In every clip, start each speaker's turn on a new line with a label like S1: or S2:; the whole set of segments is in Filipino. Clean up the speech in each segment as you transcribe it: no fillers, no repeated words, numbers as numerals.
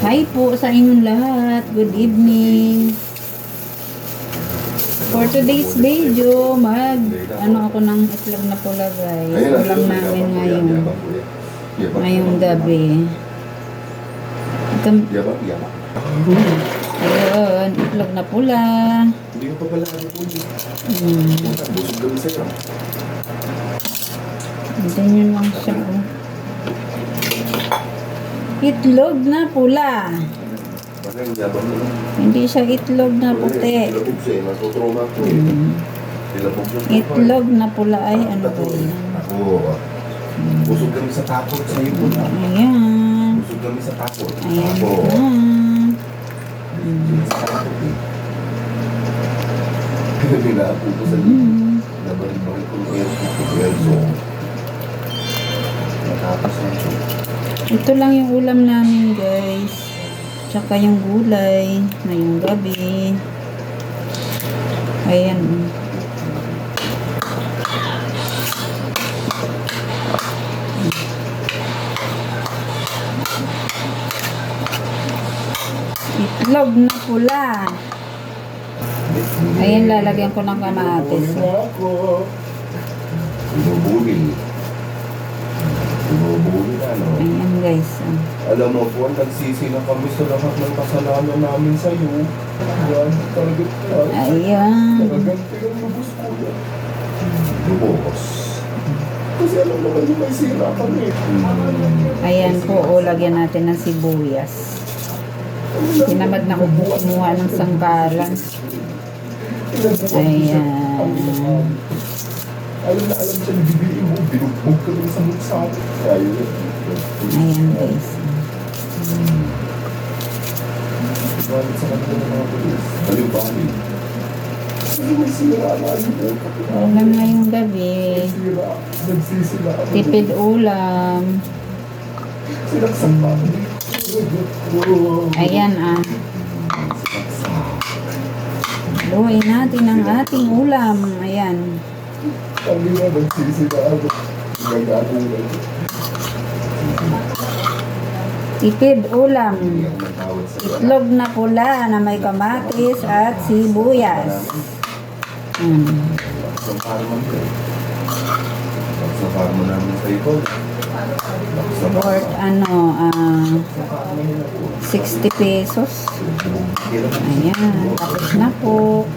S1: Hi po sa inyong lahat. Good evening. For today's video, ako ng itlog na pula guys. Ulam namin ngayong gabi. Ayun, itlog na pula.
S2: Hindi ko pa pala ano po. Busog kami sa'yo.
S1: Ganyan lang siya. Itlog na pula. Hindi siya itlog na puti. Itlog na pula ay ano ba yan?
S2: Busog kami sa takot sa iyo po.
S1: Ayan.
S2: Busog kami sa takot.
S1: Ayan.
S2: Pinapo ko sa nabalik-balik ko yung so natapos na ito.
S1: Ito lang yung ulam namin guys. Tsaka yung gulay ngayong gabi. Ayan. Itlog na pula. Ayan, lalagyan ko ng kamatis.
S2: Binubuli na, no?
S1: Ayan guys.
S2: Alam mo po, nagsisi na kami sa lahat ng kasalanan namin sa iyo. Ayan, talagang yan.
S1: Ayan.
S2: Talagang pinagubos ko yan. Lubos. Kasi alam naman yung may sira kami.
S1: Ayan po, lagyan natin ng sibuyas. Tinamad na ko po kumuha ng sangkalan. Ayan.
S2: Alam na alam siya, nabibili mo, binugbog ka rin sa mukha.
S1: Ayan guys.
S2: Bakit sa kanila ng mga polis? Balik-balik. Kasi may sira na yun.
S1: Ulam ngayong gabi.
S2: Nagsisila.
S1: Tipid ulam.
S2: Sinaksak pa.
S1: Ayan Luwain natin ang ating ulam. Ayan.
S2: Kami na nagsisila. Nagagagulan.
S1: Tipid ulam. Itlog na pula na may kamatis at sibuyas.
S2: Sa farman ko. Sa farman namin sa ito.
S1: Worth 60 pesos. Ayan, tapos na po.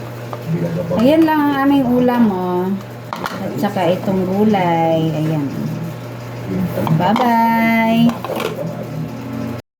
S1: Ayan lang ang aming ulam at saka itong gulay. Ayan. Bye-bye.